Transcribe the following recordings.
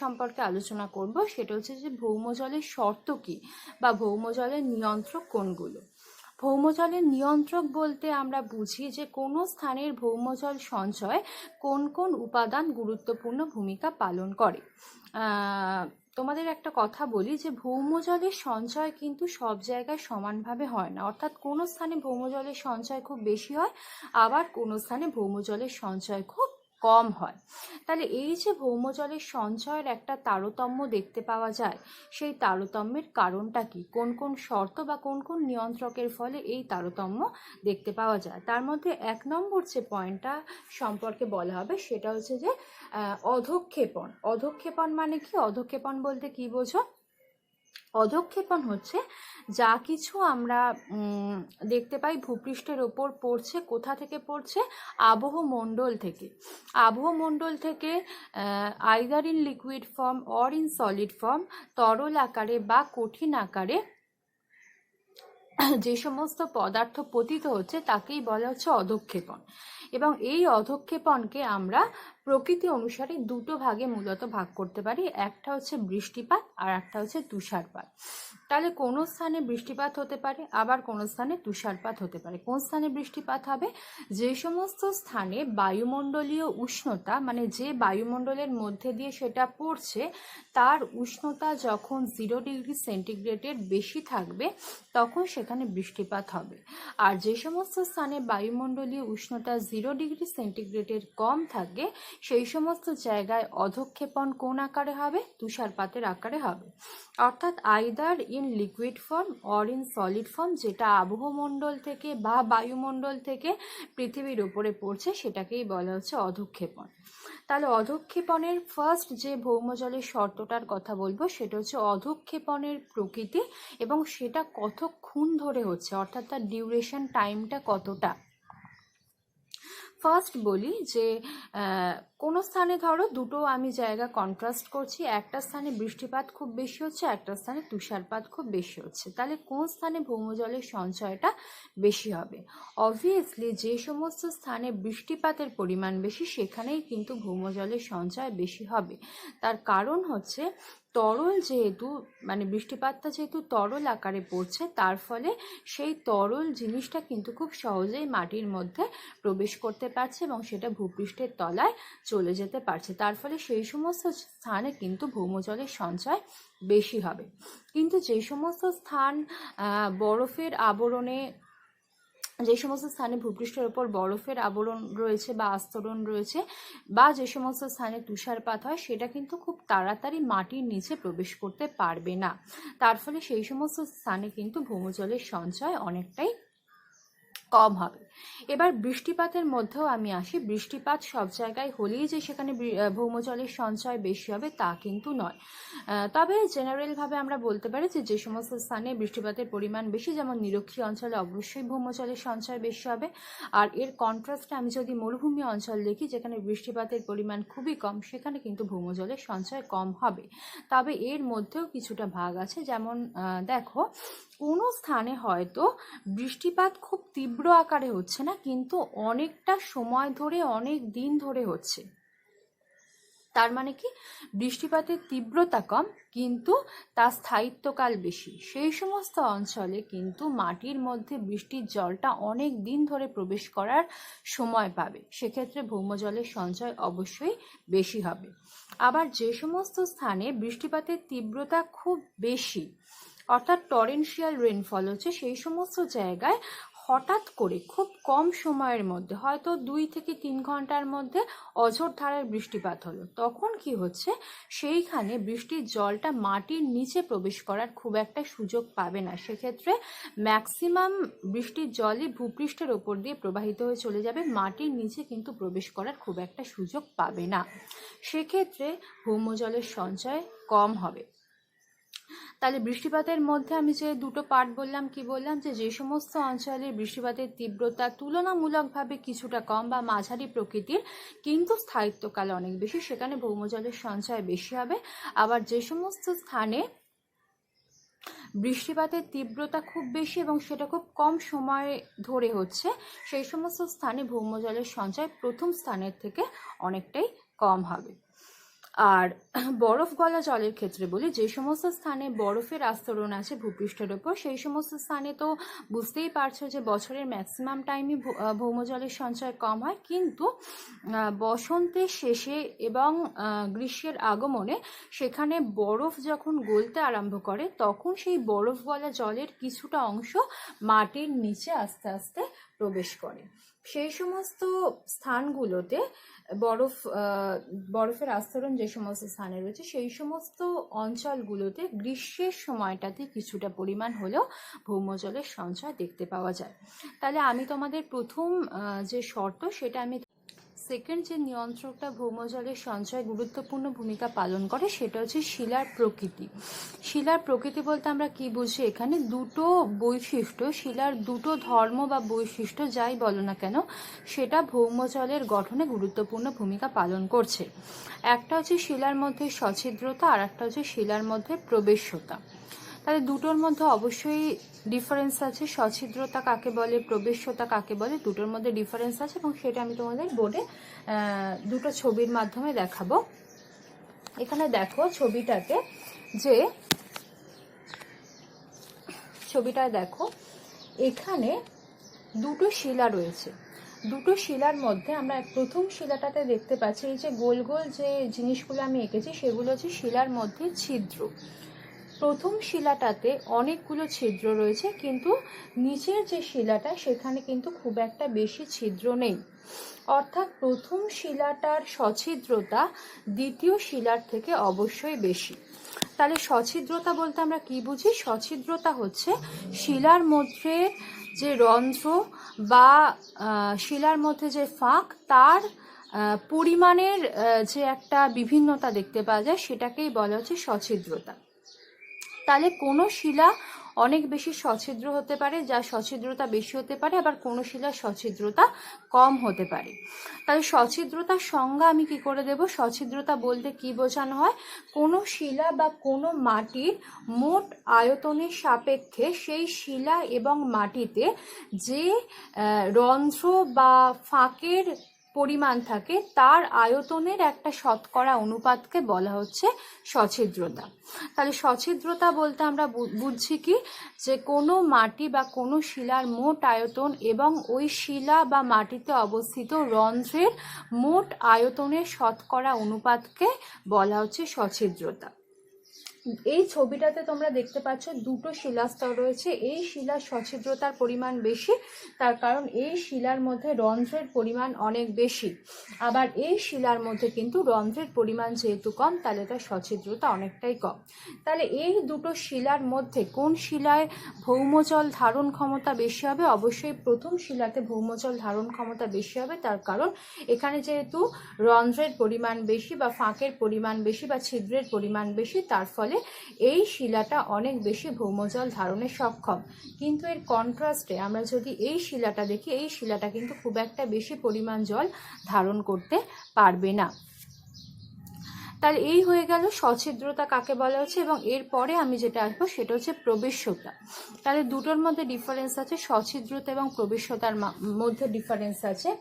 সম্পর্কে আলোচনা করব, সেটা হচ্ছে যে ভৌমজলের শর্ত কী বা ভৌমজলের নিয়ন্ত্রক কোনগুলো। ভৌমজলের নিয়ন্ত্রক বলতে আমরা বুঝি যে কোনো স্থানের ভৌমজল সঞ্চয় কোন কোন উপাদান গুরুত্বপূর্ণ ভূমিকা পালন করে। তোমাদের একটা কথা বলি যে ভৌমজলের সঞ্চয় কিন্তু সব জায়গায় সমানভাবে হয় না, অর্থাৎ কোনো স্থানে ভৌমজলের সঞ্চয় খুব বেশি হয়, আবার কোনো স্থানে ভৌমজলের সঞ্চয় খুব কম হয়। তাহলে এই যে ভৌমজলের সঞ্চয়ের একটা তারতম্য দেখতে পাওয়া যায়, সেই তারতম্যের কারণটা কি, কোন কোন শর্ত বা কোন কোন নিয়ন্ত্রকের ফলে এই তারতম্য দেখতে পাওয়া যায়। তার মধ্যে 1 নম্বর যে পয়েন্টটা সম্পর্কে বলা হবে সেটা হচ্ছে যে অধঃক্ষেপণ। অধঃক্ষেপণ মানে কি? অধঃক্ষেপণ বলতে কি বোঝো? অধঃক্ষেপণ হচ্ছে যা কিছু আমরা দেখতে পাই ভূপৃষ্ঠের ওপর পড়ছে, কোথা থেকে পড়ছে? আবহমণ্ডল থেকে। আবহমণ্ডল থেকে either in liquid form or in solid foam, তরল আকারে বা কঠিন আকারে যে সমস্ত পদার্থ পতিত হচ্ছে তাকেই বলা হচ্ছে অধঃক্ষেপণ। এবং এই অধঃক্ষেপণকে আমরা প্রকৃতি অনুসারে দুটো ভাগে মূলত ভাগ করতে পারি, একটা হচ্ছে বৃষ্টিপাত আর একটা হচ্ছে তুষারপাত। তাহলে কোনো স্থানে বৃষ্টিপাত হতে পারে, আবার কোনো স্থানে তুষারপাত হতে পারে। কোন স্থানে বৃষ্টিপাত হবে? যে সমস্ত স্থানে বায়ুমণ্ডলীয় উষ্ণতা, মানে যে বায়ুমণ্ডলের মধ্যে দিয়ে সেটা পড়ছে তার উষ্ণতা যখন 0 ডিগ্রি সেন্টিগ্রেডের বেশি থাকবে তখন সেখানে বৃষ্টিপাত হবে। আর যে সমস্ত স্থানে বায়ুমণ্ডলীয় উষ্ণতা 0 ডিগ্রি সেন্টিগ্রেডের কম থাকে সেই সমস্ত জায়গায় অধঃক্ষেপণ কোন আকারে হবে? তুষারপাতের আকারে হবে। অর্থাৎ either in liquid form or in solid foam, যেটা আবহমণ্ডল থেকে বা বায়ুমণ্ডল থেকে পৃথিবীর উপরে পড়ছে সেটাকেই বলা হচ্ছে অধঃক্ষেপণ। তাহলে অধঃক্ষেপণের ফার্স্ট যে ভৌমজলের শর্তটার কথা বলবো সেটা হচ্ছে অধঃক্ষেপণের প্রকৃতি এবং সেটা কতক্ষণ ধরে হচ্ছে, অর্থাৎ তার ডিউরেশন টাইমটা কতটা। ফার্স্ট বলি যে কোনো স্থানে ধরো দুটো আমি জায়গা কন্ট্রাস্ট করছি, একটা স্থানে বৃষ্টিপাত খুব বেশি হচ্ছে, একটা স্থানে তুষারপাত খুব বেশি হচ্ছে। তাহলে কোন স্থানে ভৌমজলের সঞ্চয়টা বেশি হবে? অবভিয়াসলি যে সমস্ত স্থানে বৃষ্টিপাতের পরিমাণ বেশি সেখানেই কিন্তু ভৌমজলের সঞ্চয় বেশি হবে। তার কারণ হচ্ছে তরল যেহেতু, মানে বৃষ্টিপাতটা যেহেতু তরল আকারে পড়ছে, তার ফলে সেই তরল জিনিসটা কিন্তু খুব সহজেই মাটির মধ্যে প্রবেশ করতে পারছে এবং সেটা ভূপৃষ্ঠের তলায় চলে যেতে পারছে। তার ফলে সেই সমস্ত স্থানে কিন্তু ভৌমজলের সঞ্চয় বেশি হবে। কিন্তু যে সমস্ত স্থান বরফের আবরণে, যে সমস্ত স্থানে ভূপৃষ্ঠের ওপর বরফের আবরণ রয়েছে বা আস্তরণ রয়েছে, বা যে সমস্ত স্থানে তুষারপাত হয় সেটা কিন্তু খুব তাড়াতাড়ি মাটির নিচে প্রবেশ করতে পারবে না। তার ফলে সেই সমস্ত স্থানে কিন্তু ভৌমজলের সঞ্চয় অনেকটাই কম হবে। এবার বৃষ্টিপাতের মধ্যেও আমি আসি। বৃষ্টিপাত সব জায়গায় হলেই যে সেখানে ভৌমজলের সঞ্চয় বেশি হবে তা কিন্তু নয়। তবে জেনারেলভাবে আমরা বলতে পারি যে যে সমস্ত স্থানে বৃষ্টিপাতের পরিমাণ বেশি, যেমন নিরক্ষীয় অঞ্চলে অবশ্যই ভৌমজলের সঞ্চয় বেশি হবে। আর এর কন্ট্রাস্টে আমি যদি মরুভূমি অঞ্চল দেখি যেখানে বৃষ্টিপাতের পরিমাণ খুবই কম, সেখানে কিন্তু ভৌমজলের সঞ্চয় কম হবে। তবে এর মধ্যেও কিছুটা ভাগ আছে, যেমন দেখো কোনো স্থানে হয়তো বৃষ্টিপাত খুব তীব্র আকারে হচ্ছে না, কিন্তু অনেকটা সময় ধরে, অনেক দিন ধরে হচ্ছে। তার মানে কি? বৃষ্টিপাতের তীব্রতা কম কিন্তু তার স্থায়িত্বকাল বেশি। সেই সমস্ত অঞ্চলে কিন্তু মাটির মধ্যে বৃষ্টির জলটা অনেক দিন ধরে প্রবেশ করার সময় পাবে, সেক্ষেত্রে ভৌমজলের সঞ্চয় অবশ্যই বেশি হবে। আবার যে সমস্ত স্থানে বৃষ্টিপাতের তীব্রতা খুব বেশি, অর্থাৎ টরেনশিয়াল রেনফল হচ্ছে, সেই সমস্ত জায়গায় হঠাৎ করে খুব কম সময়ের মধ্যে, হয়তো 2 থেকে 3 ঘন্টার মধ্যে অঝোর ধারায় বৃষ্টিপাত হলো, তখন কি হচ্ছে, সেইখানে বৃষ্টির জলটা মাটির নিচে প্রবেশ করার খুব একটা সুযোগ পাবে না। সেক্ষেত্রে ম্যাক্সিমাম বৃষ্টির জলই ভূপৃষ্ঠের ওপর দিয়ে প্রবাহিত হয়ে চলে যাবে, মাটির নিচে কিন্তু প্রবেশ করার খুব একটা সুযোগ পাবে না। সেক্ষেত্রে ভৌমজলের সঞ্চয় কম হবে। তাহলে বৃষ্টিপাতের মধ্যে আমি যে দুটো পার্ট বললাম, কি বললাম, যে যে সমস্ত অঞ্চলে বৃষ্টিপাতের তীব্রতা তুলনামূলকভাবে কিছুটা কম বা মাঝারি প্রকৃতির কিন্তু স্থায়িত্বকাল অনেক বেশি, সেখানে ভৌমজলের সঞ্চয় বেশি হবে। আবার যে সমস্ত স্থানে বৃষ্টিপাতের তীব্রতা খুব বেশি এবং সেটা খুব কম সময় ধরে হচ্ছে, সেই সমস্ত স্থানে ভৌমজলের সঞ্চয় প্রথম স্থানের থেকে অনেকটাই কম হবে। আর বরফ গলা জলের ক্ষেত্রে বলি, যে সমস্ত স্থানে বরফের আস্তরণ আছে ভূপৃষ্ঠের ওপর, সেই সমস্ত স্থানে তো বুঝতেই পারছো যে বছরের ম্যাক্সিমাম টাইমই ভৌমজলের সঞ্চয় কম হয়, কিন্তু বসন্তের শেষে এবং গ্রীষ্মের আগমনে সেখানে বরফ যখন গলতে আরম্ভ করে তখন সেই বরফ গলা জলের কিছুটা অংশ মাটির নিচে আস্তে আস্তে প্রবেশ করে। সেই সমস্ত স্থানগুলোতে বরফের আস্তরণ যে সমস্ত স্থানে রয়েছে সেই সমস্ত অঞ্চলগুলোতে গ্রীষ্মের সময়টাতে কিছুটা পরিমাণ হলেও ভৌমজলের সঞ্চয় দেখতে পাওয়া যায়। তাহলে আমি তোমাদের প্রথম যে শর্ত সেটা আমি সেকেন্ড যে নিয়ন্ত্রকটা ভৌমজলের সঞ্চয় গুরুত্বপূর্ণ ভূমিকা পালন করে সেটা হচ্ছে শিলার প্রকৃতি। শিলার প্রকৃতি বলতে আমরা কি বুঝি, এখানে দুটো বৈশিষ্ট্য, শিলার দুটো ধর্ম বা বৈশিষ্ট্য যাই বলো না কেন সেটা ভৌমজলের গঠনে গুরুত্বপূর্ণ ভূমিকা পালন করছে। একটা হচ্ছে শিলার মধ্যে সছিদ্রতা, আর একটা হচ্ছে শিলার মধ্যে প্রবেশ্যতা। তাহলে দুটোর মধ্যে অবশ্যই ডিফারেন্স আছে, সছিদ্রতা কাকে বলে, প্রবেশ্যতা কাকে বলে, দুটোর মধ্যে ডিফারেন্স আছে এবং সেটা আমি তোমাদের বোর্ডে দুটো ছবির মাধ্যমে দেখাবো। এখানে দেখো ছবিটাতে দেখো এখানে দুটো শিলা রয়েছে। দুটো শিলার মধ্যে আমরা প্রথম শিলাটাতে দেখতে পাচ্ছি এই যে গোল গোল যে জিনিসগুলো আমি এঁকেছি সেগুলো হচ্ছে শিলার মধ্যে ছিদ্র। প্রথম শিলাটাতে অনেকগুলো ছিদ্র রয়েছে, কিন্তু নিচের যে শিলাটা সেখানে কিন্তু খুব একটা বেশি ছিদ্র নেই। অর্থাৎ প্রথম শিলাটার সছিদ্রতা দ্বিতীয় শিলার থেকে অবশ্যই বেশি। তাহলে সছিদ্রতা বলতে আমরা কি বুঝি, সছিদ্রতা হচ্ছে শিলার মধ্যে যে রন্ধ্র বা শিলার মধ্যে যে ফাঁক তার পরিমাণের যে একটা বিভিন্নতা দেখতে পাওয়া যায় সেটাকেই বলা হচ্ছে সছিদ্রতা। তাহলে কোনো শিলা অনেক বেশি সছিদ্র হতে পারে, যা সছিদ্রতা বেশি হতে পারে, আবার কোনো শিলার সছিদ্রতা কম হতে পারে। তাহলে সছিদ্রতার সংজ্ঞা আমি কি করে দেব, সছিদ্রতা বলতে কি বোঝানো হয়, কোনো শিলা বা কোনো মাটির মোট আয়তনের সাপেক্ষে সেই শিলা এবং মাটিতে যে রন্ধ্র বা ফাঁকের পরিমাণ থাকে তার আয়তনের একটা শতকরা অনুপাতকে বলা হচ্ছে সছিদ্রতা। তাহলে সছিদ্রতা বলতে আমরা বুঝছি কি, যে কোনো মাটি বা কোনো শিলার মোট আয়তন এবং ওই শিলা বা মাটিতে অবস্থিত রন্ধ্রের মোট আয়তনের শতকরা অনুপাতকে বলা হচ্ছে সছিদ্রতা। এই ছবিটাতে তোমরা দেখতে পাচ্ছ দুটো শিলাস্তর রয়েছে। এই শিলার সছিদ্রতার পরিমাণ বেশি, তার কারণ এই শিলার মধ্যে রন্ধ্রের পরিমাণ অনেক বেশি। আবার এই শিলার মধ্যে কিন্তু রন্ধ্রের পরিমাণ যেহেতু কম তাহলে তার সছিদ্রতা অনেকটাই কম। তাহলে এই দুটো শিলার মধ্যে কোন শিলায় ভৌমজল ধারণ ক্ষমতা বেশি হবে, অবশ্যই প্রথম শিলাতে ভৌমজল ধারণ ক্ষমতা বেশি হবে, তার কারণ এখানে যেহেতু রন্ধ্রের পরিমাণ বেশি বা ফাঁকের পরিমাণ বেশি বা ছিদ্রের পরিমাণ বেশি, তার ফলে এই শিলাটা অনেক বেশি ভৌমজল ধারণে সক্ষম। কিন্তু এর কন্ট্রাস্টে আমরা যদি এই শিলাটা দেখি, এই শিলাটা কিন্তু খুব একটা বেশি পরিমাণ জল ধারণ করতে পারবে না। তাহলে এই হয়ে গেল সছিদ্রতা কাকে বলা হচ্ছে, এবং এরপরে আমি যেটা আসবো সেটা হচ্ছে প্রবেশ্যতা। তাহলে দুটোর মধ্যে ডিফারেন্স আছে, সছিদ্রতা এবং প্রবেশ্যতার মধ্যে ডিফারেন্স আছে।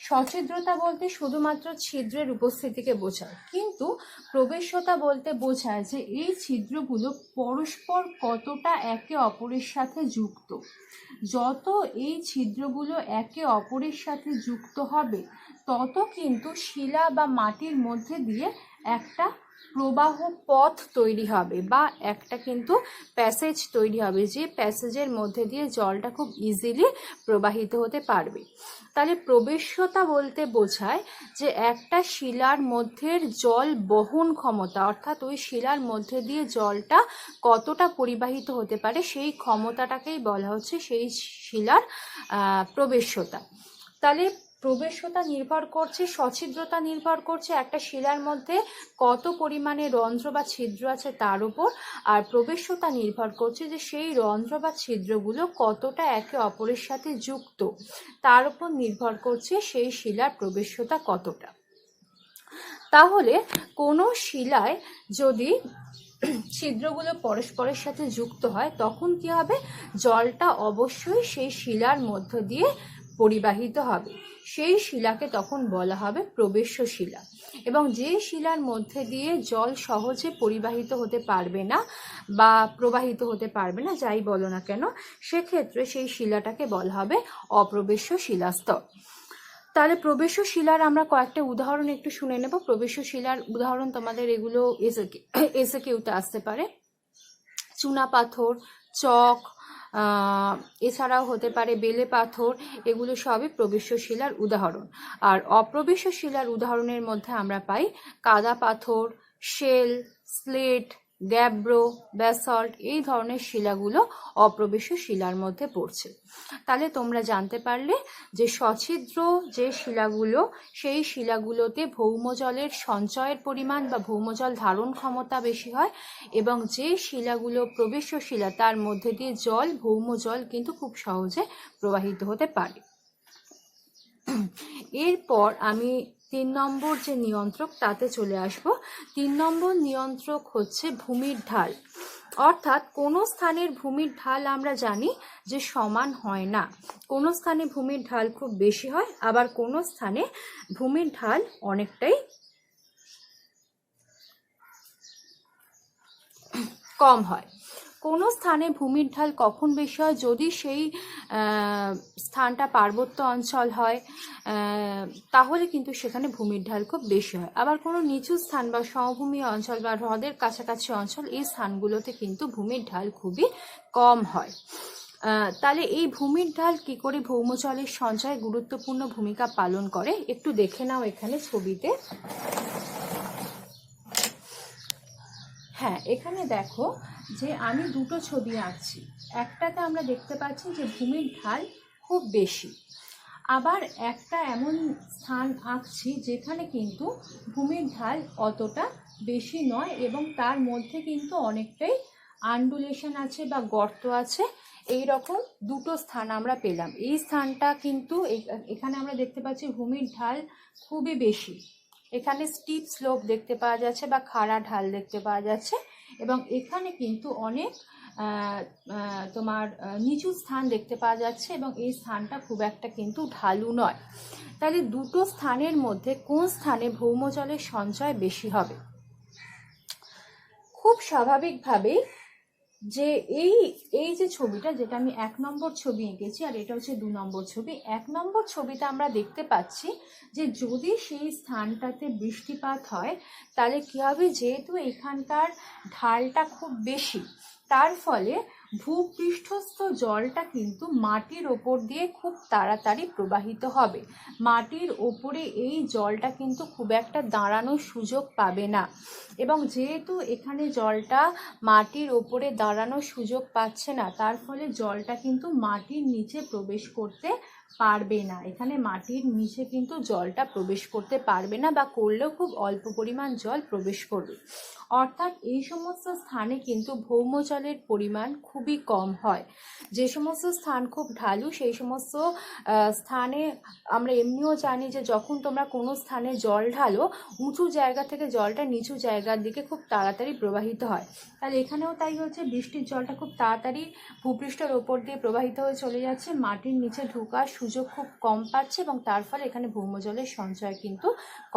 সছিদ্রতা বলতে শুধুমাত্র ছিদ্রের উপস্থিতিকে বোঝায়, কিন্তু প্রবেশ্যতা বলতে বোঝায় যে এই ছিদ্রগুলো পরস্পর কতটা একে অপরের সাথে যুক্ত। যত এই ছিদ্রগুলো একে অপরের সাথে যুক্ত হবে তত কিন্তু শিলা বা মাটির মধ্যে দিয়ে একটা প্রবাহ পথ তৈরি হবে বা একটা কিন্তু প্যাসেজ তৈরি হবে, যে প্যাসেজের মধ্যে দিয়ে জলটা খুব ইজিলি প্রবাহিত হতে পারবে। তাহলে প্রবেশ্যতা বলতে বোঝায় যে একটা শিলার মধ্যে জল বহন ক্ষমতা, অর্থাৎ ওই শিলার মধ্যে দিয়ে জলটা কতটা পরিবাহিত হতে পারে সেই ক্ষমতাটাকেই বলা হচ্ছে সেই শিলার প্রবেশ্যতা। তাহলে প্রবেশ্যতা নির্ভর করছে, সছিদ্রতা নির্ভর করছে একটা শিলার মধ্যে কত পরিমাণে রন্ধ্র বা ছিদ্র আছে তার উপর, আর প্রবেশ্যতা নির্ভর করছে যে সেই রন্ধ্র বা ছিদ্রগুলো কতটা একে অপরের সাথে যুক্ত, তার উপর নির্ভর করছে সেই শিলার প্রবেশ্যতা কতটা। তাহলে কোনো শিলায় যদি ছিদ্রগুলো পরস্পরের সাথে যুক্ত হয় তখন কি হবে, জলটা অবশ্যই সেই শিলার মধ্য দিয়ে পরিবাহিত হবে। সেই শিলাকে তখন বলা হবে প্রবেশ্য শিলা। এবং যে শিলার মধ্যে দিয়ে জল সহজে পরিবাহিত হতে পারবে না বা প্রবাহিত হতে পারবে না, যাই বলো না কেন, সেক্ষেত্রে সেই শিলাটাকে বলা হবে অপ্রবেশ্য শিলাস্তর। তাহলে প্রবেশ্য শিলার আমরা কয়েকটা উদাহরণ একটু শুনে নেব। প্রবেশ্য শিলার উদাহরণ তোমাদের এগুলো এসে কেউতে আসতে পারে, চুনা পাথর, চক, এছাড়াও হতে পারে বেলে পাথর, এগুলো সবই প্রবেশ্য শিলার উদাহরণ। আর অপ্রবেশ্য শিলার উদাহরণের মধ্যে আমরা পাই কাদা পাথর, শেল, স্লেট, গ্যাব্রো, ব্যাসল্ট, এই ধরনের শিলাগুলো অপ্রবেশ্য শিলার মধ্যে পড়ছে। তাহলে তোমরা জানতে পারলে যে সছিদ্র যে শিলাগুলো, সেই শিলাগুলোতে ভৌমজলের সঞ্চয়ের পরিমাণ বা ভৌমজল ধারণ ক্ষমতা বেশি হয়, এবং যে শিলাগুলো প্রবেশ্য শিলা তার মধ্যে দিয়ে জল, ভৌমজল কিন্তু খুব সহজে প্রবাহিত হতে পারে। এরপর আমি 3 নম্বর যে নিয়ন্ত্রক তাতে চলে আসব। 3 নম্বর নিয়ন্ত্রক হচ্ছে ভূমির ঢাল। অর্থাৎ কোনো স্থানের ভূমির ঢাল আমরা জানি যে সমান হয় না। কোনো স্থানে ভূমির ঢাল খুব বেশি হয়, আবার কোনো স্থানে ভূমির ঢাল অনেকটাই কম হয়। কোনো স্থানে ভূমির ঢাল কখন বেশি হয়? যদি সেই স্থানটা পার্বত্য অঞ্চল হয়, তাহলে কিন্তু সেখানে ভূমির ঢাল খুব বেশি হয়। আবার কোনো নিচু স্থান বা সমভূমি অঞ্চল বা হ্রদের কাছাকাছি অঞ্চল, এই স্থানগুলোতে কিন্তু ভূমির ঢাল খুবই কম হয়। তাহলে এই ভূমির ঢাল কি করে ভৌমজলের সঞ্চয়ে গুরুত্বপূর্ণ ভূমিকা পালন করে একটু দেখে নাও এখানে ছবিতে। হ্যাঁ, এখানে দেখো যে আমি দুটো ছবি আঁকছি। একটাতে আমরা দেখতে পাচ্ছি যে ভূমির ঢাল খুব বেশি, আবার একটা এমন স্থান আঁকছি যেখানে কিন্তু ভূমির ঢাল অতটা বেশি নয় এবং তার মধ্যে কিন্তু অনেকটাই আন্ডুলেশন আছে বা গর্ত আছে। এই রকম দুটো স্থান আমরা পেলাম। এই স্থানটা কিন্তু এখানে আমরা দেখতে পাচ্ছি ভূমির ঢাল খুবই বেশি, এখানে স্টিপ স্লোপ দেখতে পাওয়া যাচ্ছে বা খাড়া ঢাল দেখতে পাওয়া যাচ্ছে, এবং এখানে কিন্তু অনেক তোমার নিচু স্থান দেখতে পাওয়া যাচ্ছে এবং এই স্থানটা খুব একটা কিন্তু ঢালু নয়। তাহলে দুটো স্থানের মধ্যে কোন স্থানে ভৌমজলের সঞ্চয় বেশি হবে? খুব স্বাভাবিকভাবেই যে এই যে ছবিটা, যেটা আমি 1 নম্বর ছবি এঁকেছি আর এটা হচ্ছে 2 নম্বর ছবি। 1 নম্বর ছবিতে আমরা দেখতে পাচ্ছি যে যদি সেই স্থানটাতে বৃষ্টিপাত হয় তাহলে কী হবে, যেহেতু এখানকার ঢালটা খুব বেশি, তার ফলে ভূপৃষ্ঠস্থ জলটা কিন্তু মাটির ওপর দিয়ে খুব তাড়াতাড়ি প্রবাহিত হবে। মাটির ওপরে এই জলটা কিন্তু খুব একটা দাঁড়ানোর সুযোগ পাবে না, এবং যেহেতু এখানে জলটা মাটির ওপরে দাঁড়ানোর সুযোগ পাচ্ছে না, তার ফলে জলটা কিন্তু মাটির নিচে প্রবেশ করতে পারবে না। এখানে মাটির নিচে কিন্তু জলটা প্রবেশ করতে পারবে না, বা করলেও খুব অল্প পরিমাণ জল প্রবেশ করবে। অর্থাৎ এই সমস্ত স্থানে কিন্তু ভৌমজলের পরিমাণ খুবই কম হয়। যে সমস্ত স্থান খুব ঢালু সেই সমস্ত স্থানে আমরা এমনিও জানি যে যখন তোমরা কোনো স্থানে জল ঢালো, উঁচু জায়গা থেকে জলটা নিচু জায়গার দিকে খুব তাড়াতাড়ি প্রবাহিত হয়। তাহলে এখানেও তাই হচ্ছে, বৃষ্টির জলটা খুব তাড়াতাড়ি ভূপৃষ্ঠের ওপর দিয়ে প্রবাহিত হয়ে চলে যাচ্ছে, মাটির নিচে ঢোকার সুযোগ খুব কম পাচ্ছে এবং তার ফলে এখানে ভৌমজলের সঞ্চয় কিন্তু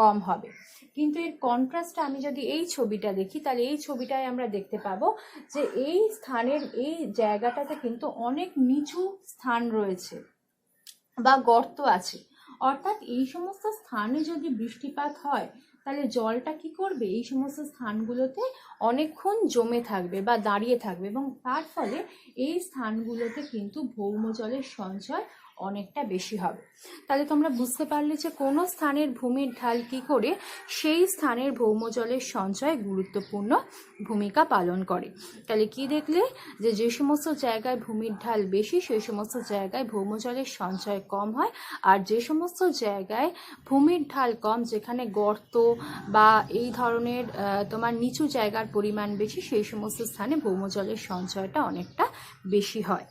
কম হবে। কিন্তু এর কন্ট্রাস্টে আমি যদি এই ছবিটা দেখি, তাহলে এই ছবিটায় আমরা দেখতে পাবো যে এই স্থানের এই জায়গাটাতে কিন্তু অনেক নিচু স্থান রয়েছে বা গর্ত আছে। অর্থাৎ এই সমস্ত স্থানে যদি বৃষ্টিপাত হয় তাহলে জলটা কি করবে, এই সমস্ত স্থানগুলোতে অনেকক্ষণ জমে থাকবে বা দাঁড়িয়ে থাকবে, এবং তার ফলে এই স্থানগুলোতে কিন্তু ভৌমজলের সঞ্চয় অনেকটা বেশি হবে। তাহলে তোমরা বুঝতে পারলে যে কোনো স্থানের ভূমির ঢাল কি করে সেই স্থানের ভৌমজলের সঞ্চয় গুরুত্বপূর্ণ ভূমিকা পালন করে। তাহলে কি দেখলে যে যে সমস্ত জায়গায় ভূমির ঢাল বেশি সেই সমস্ত জায়গায় ভৌমজলের সঞ্চয় কম হয়, আর যে সমস্ত জায়গায় ভূমির ঢাল কম, যেখানে গর্ত বা এই ধরনের তোমার নিচু জায়গার পরিমাণ বেশি, সেই সমস্ত স্থানে ভৌমজলের সঞ্চয়টা অনেকটা বেশি হয়।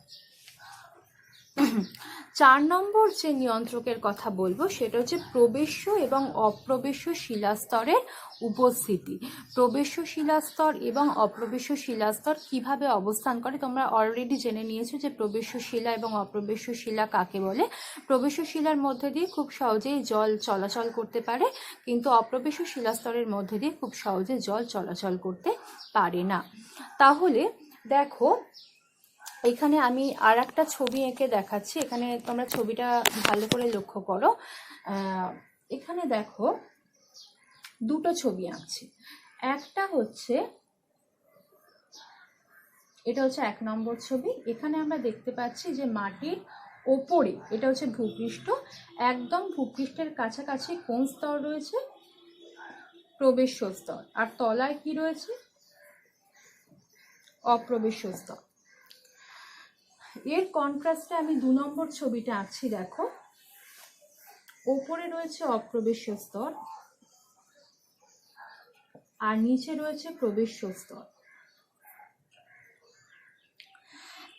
4 নম্বর যে নিয়ন্ত্রকের কথা বলবো সেটা হচ্ছে প্রবেশ্য এবং অপ্রবেশ্য শিলাস্তরের উপস্থিতি। প্রবেশ্য শিলাস্তর এবং অপ্রবেশ্য শিলাস্তর কিভাবে অবস্থান করে তোমরা অলরেডি জেনে নিয়েছো যে প্রবেশ্য শিলা এবং অপ্রবেশ্য শিলা কাকে বলে। প্রবেশ্য শিলার মধ্যে দিয়ে খুব সহজেই জল চলাচল করতে পারে, কিন্তু অপ্রবেশ্য শিলাস্তরের মধ্যে দিয়ে খুব সহজে জল চলাচল করতে পারে না। তাহলে দেখো এখানে আমি আর একটা ছবি এঁকে দেখাচ্ছি, এখানে তোমরা ছবিটা ভালো করে লক্ষ্য করো। এখানে দেখো দুটো ছবি আঁকছি। একটা হচ্ছে, এটা হচ্ছে 1 নম্বর ছবি। এখানে আমরা দেখতে পাচ্ছি যে মাটির ওপরে, এটা হচ্ছে ভূপৃষ্ঠ, একদম ভূপৃষ্ঠের কাছাকাছি কোন স্তর রয়েছে? প্রবেশ্য স্তর। আর তলায় কি রয়েছে? অপ্রবেশ্য স্তর। এর কন্ট্রাস্টে আমি 2 নম্বর ছবিটা আঁকছি। দেখো ওপরে রয়েছে অপ্রবেশ্য স্তর আর নিচে রয়েছে প্রবেশ্য স্তর।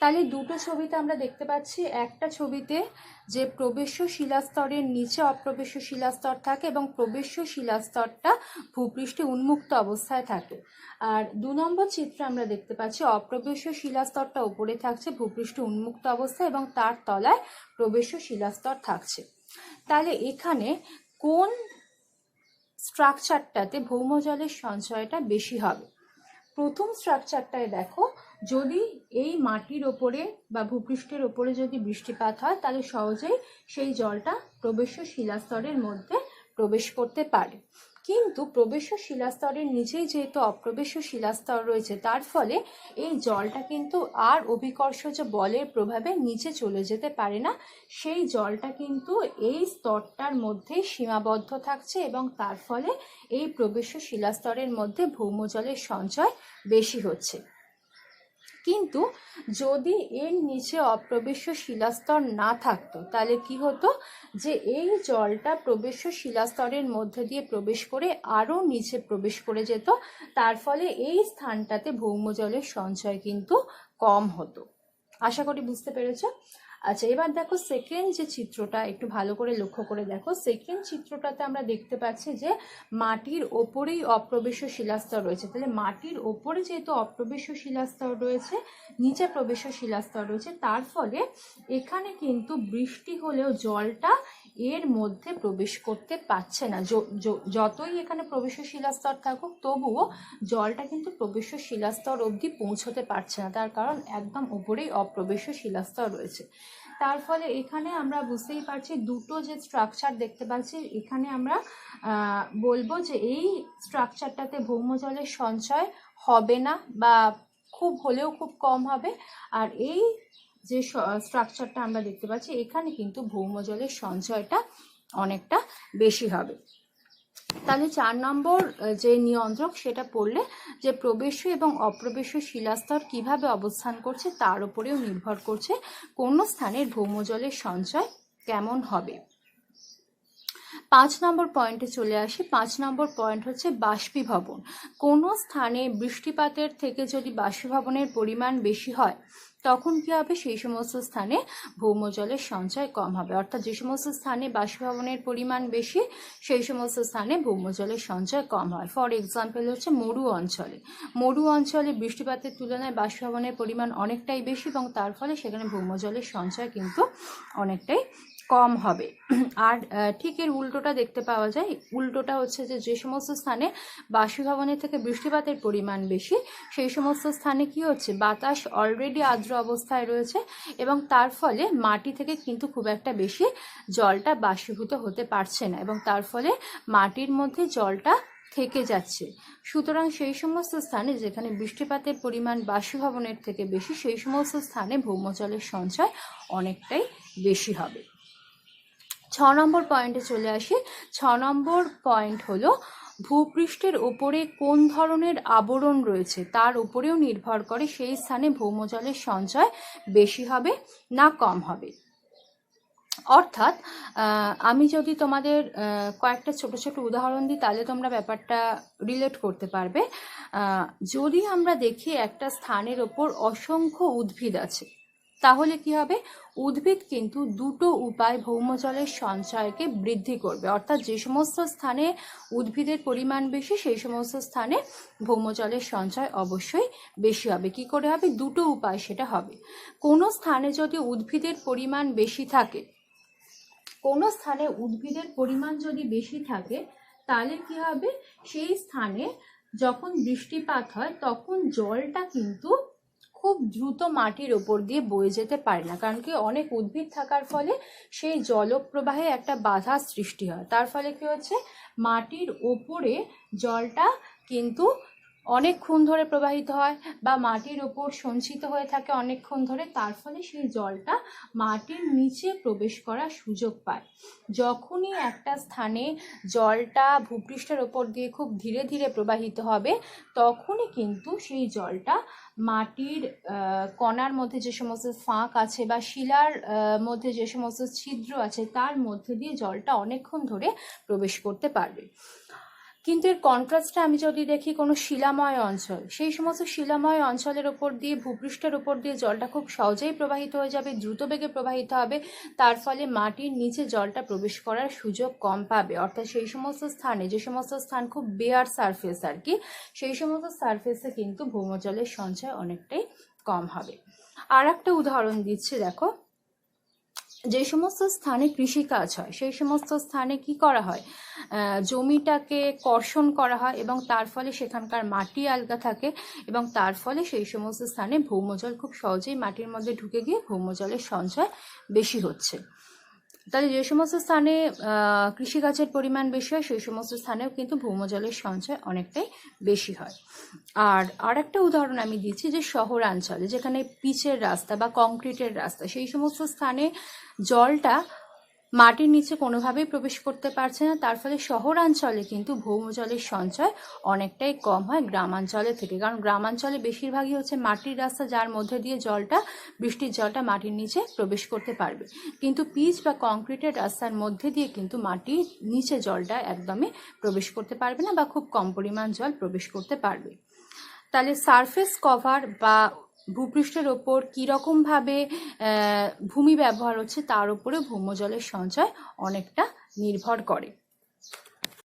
তাহলে দুটো ছবিতে আমরা দেখতে পাচ্ছি, একটা ছবিতে যে প্রবেশ্য শিলাস্তরের নিচে অপ্রবেশ্য শিলাস্তর থাকে এবং প্রবেশ্য শিলাস্তরটা ভূপৃষ্ঠে উন্মুক্ত অবস্থায় থাকে। আর 2 নম্বর চিত্রে আমরা দেখতে পাচ্ছি অপ্রবেশ্য শিলাস্তরটা উপরে থাকছে ভূপৃষ্ঠে উন্মুক্ত অবস্থায় এবং তার তলায় প্রবেশ্য শিলাস্তর থাকছে। তাহলে এখানে কোন স্ট্রাকচারটাতে ভৌমজলের সঞ্চয়টা বেশি হবে? প্রথম স্ট্রাকচারটায় দেখো, যদি এই মাটির ওপরে বা ভূপৃষ্ঠের ওপরে যদি বৃষ্টিপাত হয় তাহলে সহজেই সেই জলটা প্রবেশ্য শিলাস্তরের মধ্যে প্রবেশ করতে পারে। কিন্তু প্রবেশ্য শিলাস্তরের নিচেই যেহেতু অপ্রবেশ্য শিলাস্তর রয়েছে, তার ফলে এই জলটা কিন্তু আর অভিকর্ষজ বলের প্রভাবে নিচে চলে যেতে পারে না। সেই জলটা কিন্তু এই স্তরটার মধ্যেই সীমাবদ্ধ থাকছে এবং তার ফলে এই প্রবেশ্য শিলাস্তরের মধ্যে ভৌমজলের সঞ্চয় বেশি হচ্ছে। কিন্তু যদি এর নিচে অপ্রবেশ্য শিলাস্তর না থাকতো তাহলে কি হতো, যে এই জলটা প্রবেশ্য শিলাস্তরের মধ্যে দিয়ে প্রবেশ করে আরও নিচে প্রবেশ করে যেত, তার ফলে এই স্থানটাতে ভৌমজলের সঞ্চয় কিন্তু কম হতো। আশা করি বুঝতে পেরেছ। আচ্ছা, এবার দেখো সেকেন্ড যে চিত্রটা, একটু ভালো করে লক্ষ্য করে দেখো। সেকেন্ড চিত্রটাতে আমরা দেখতে পাচ্ছি যে মাটির ওপরেই অপ্রবেশ্য শিলাস্তর রয়েছে। তাহলে মাটির ওপরে যেহেতু অপ্রবেশ্য শিলাস্তর রয়েছে, নিচে প্রবেশ্য শিলাস্তর রয়েছে, তার ফলে এখানে কিন্তু বৃষ্টি হলেও জলটা এর মধ্যে প্রবেশ করতে পারছে না। যতই এখানে প্রবেশ্য শিলাস্তর থাকুক তবুও জলটা কিন্তু প্রবেশ্য শিলাস্তর অবধি পৌঁছতে পারছে না, তার কারণ একদম উপরেই অপ্রবেশ্য শিলাস্তর রয়েছে। তার ফলে এখানে আমরা বুঝতেই পারছি দুটো যে স্ট্রাকচার দেখতে পাচ্ছি, এখানে আমরা বলবো যে এই স্ট্রাকচারটাতে ভৌমজলের সঞ্চয় হবে না বা খুব হলেও খুব কম হবে। আর এই যে স্ট্রাকচারটা আমরা দেখতে পাচ্ছি এখানে কিন্তু ভৌমজলের সঞ্চয়টা অনেকটা বেশি হবে। তাহলে 4 নম্বর যে নিয়ন্ত্রক সেটা পড়লে যে প্রবেশ্য এবং অপ্রবেশ্য শিলাস্তর কিভাবে অবস্থান করছে তার উপরেও নির্ভর করছে কোন স্থানের ভৌমজলের সঞ্চয় কেমন হবে। 5 নম্বর পয়েন্টে চলে আসি। 5 নম্বর পয়েন্ট হচ্ছে বাষ্পীভবন। কোনো স্থানে বৃষ্টিপাতের থেকে যদি বাষ্পীভবনের পরিমাণ বেশি হয় তখন কি হবে, সেই সমস্ত স্থানে ভৌমজলের সঞ্চয় কম হবে। অর্থাৎ যে সমস্ত স্থানে বাষ্পীভবনের পরিমাণ বেশি সেই সমস্ত স্থানে ভৌমজলের সঞ্চয় কম হয়। ফর এক্সাম্পল হচ্ছে মরু অঞ্চলে বৃষ্টিপাতের তুলনায় বাষ্পীভবনের পরিমাণ অনেকটাই বেশি এবং তার ফলে সেখানে ভৌমজলের সঞ্চয় কিন্তু অনেকটাই কম হবে। আর ঠিক এর উল্টোটা দেখতে পাওয়া যায়। উল্টোটা হচ্ছে যে সমস্ত স্থানে বাষ্পীভবনের থেকে বৃষ্টিপাতের পরিমাণ বেশি সেই সমস্ত স্থানে কি হচ্ছে, বাতাস অলরেডি আর্দ্র অবস্থায় রয়েছে এবং তার ফলে মাটি থেকে কিন্তু খুব একটা বেশি জলটা বাষ্পীভূত হতে পারছে না এবং তার ফলে মাটির মধ্যে জলটা থেকে যাচ্ছে। সুতরাং সেই সমস্ত স্থানে যেখানে বৃষ্টিপাতের পরিমাণ বাষ্পীভবনের থেকে বেশি সেই সমস্ত স্থানে ভৌমজলের সঞ্চয় অনেকটাই বেশি হবে। 6 নম্বর পয়েন্টে চলে আসি। 6 নম্বর পয়েন্ট হলো ভূপৃষ্ঠের ওপরে কোন ধরনের আবরণ রয়েছে তার উপরেও নির্ভর করে সেই স্থানে ভৌমজলের সঞ্চয় বেশি হবে না কম হবে। অর্থাৎ আমি যদি তোমাদের কয়েকটা ছোট ছোট উদাহরণ দিই তাহলে তোমরা ব্যাপারটা রিলেট করতে পারবে। যদি আমরা দেখি একটা স্থানের ওপর অসংখ্য উদ্ভিদ আছে, তাহলে কি হবে, উদ্ভিদ কিন্তু দুটো উপায় ভৌমজলের সঞ্চয়কে বৃদ্ধি করবে। অর্থাৎ যে সমস্ত স্থানে উদ্ভিদের পরিমাণ বেশি সেই সমস্ত স্থানে ভৌমজলের সঞ্চয় অবশ্যই বেশি হবে। কি করে হবে? দুটো উপায় সেটা হবে। কোনো স্থানে যদি উদ্ভিদের পরিমাণ বেশি থাকে, কোনো স্থানে উদ্ভিদের পরিমাণ যদি বেশি থাকে, তাহলে কি হবে, সেই স্থানে যখন বৃষ্টিপাত হয় তখন জলটা কিন্তু খুব দ্রুত মাটির ওপর দিয়ে বয়ে যেতে পারে না। কারণ কি, অনেক উদ্ভিদ থাকার ফলে সেই জলপ্রবাহে একটা বাধা সৃষ্টি হয়। তার ফলে কি হচ্ছে, মাটির ওপরে জলটা কিন্তু অনেকক্ষণ ধরে প্রবাহিত হয় বা মাটির ওপর সঞ্চিত হয়ে থাকে অনেকক্ষণ ধরে। তার ফলে সেই জলটা মাটির নিচে প্রবেশ করার সুযোগ পায়। যখনই একটা স্থানে জলটা ভূপৃষ্ঠের ওপর দিয়ে খুব ধীরে ধীরে প্রবাহিত হবে, তখনই কিন্তু সেই জলটা মাটির কণার মধ্যে যে সমস্ত ফাঁক আছে বা শিলার মধ্যে যে সমস্ত ছিদ্র আছে, তার মধ্যে দিয়ে জলটা অনেকক্ষণ ধরে প্রবেশ করতে পারবে। কিন্তু এর কন্ট্রাস্টে আমি যদি দেখি কোনো শিলাময় অঞ্চল, সেই সমস্ত শিলাময় অঞ্চলের ওপর দিয়ে ভূপৃষ্ঠের ওপর দিয়ে জলটা খুব সহজেই প্রবাহিত হয়ে যাবে, দ্রুত বেগে প্রবাহিত হবে। তার ফলে মাটির নিচে জলটা প্রবেশ করার সুযোগ কম পাবে। অর্থাৎ সেই সমস্ত স্থানে, যে সমস্ত স্থান খুব বেয়ার সারফেস আর কি, সেই সমস্ত সারফেসে কিন্তু ভৌমজলের সঞ্চয় অনেকটাই কম হবে। আর একটা উদাহরণ দিচ্ছি, দেখো, যে সমস্ত স্থানে কৃষিকাজ হয় সেই সমস্ত স্থানে কি করা হয়, জমিটাকে কর্ষণ করা হয় এবং তার ফলে সেখানকার মাটি আলগা থাকে এবং তার ফলে সেই সমস্ত স্থানে ভৌমজল খুব সহজেই মাটির মধ্যে ঢুকে গিয়ে ভৌমজলের সঞ্চয় বেশি হচ্ছে। তাহলে যে সমস্ত স্থানে কৃষিকাজের পরিমাণ বেশি হয় সেই সমস্ত স্থানেও কিন্তু ভৌমজলের সঞ্চয় অনেকটাই বেশি হয়। আর একটা উদাহরণ আমি দিচ্ছি, যে শহরাঞ্চলে যেখানে পিচের রাস্তা বা কংক্রিটের রাস্তা, সেই সমস্ত স্থানে জলটা মাটির নিচে কোনোভাবেই প্রবেশ করতে পারছে না। তার ফলে শহরাঞ্চলে কিন্তু ভৌমজলের সঞ্চয় অনেকটাই কম হয় গ্রামাঞ্চলের থেকে। কারণ গ্রামাঞ্চলে বেশিরভাগই হচ্ছে মাটির রাস্তা, যার মধ্যে দিয়ে জলটা, বৃষ্টির জলটা মাটির নিচে প্রবেশ করতে পারবে। কিন্তু পিচ বা কংক্রিটের রাস্তার মধ্যে দিয়ে কিন্তু মাটির নিচে জলটা একদমই প্রবেশ করতে পারবে না বা খুব কম পরিমাণ জল প্রবেশ করতে পারবে। তাহলে সারফেস কভার বা ভূপৃষ্ঠের ওপর কীরকমভাবে ভূমি ব্যবহার হচ্ছে তার উপরে ভৌমজলের সঞ্চয় অনেকটা নির্ভর করে।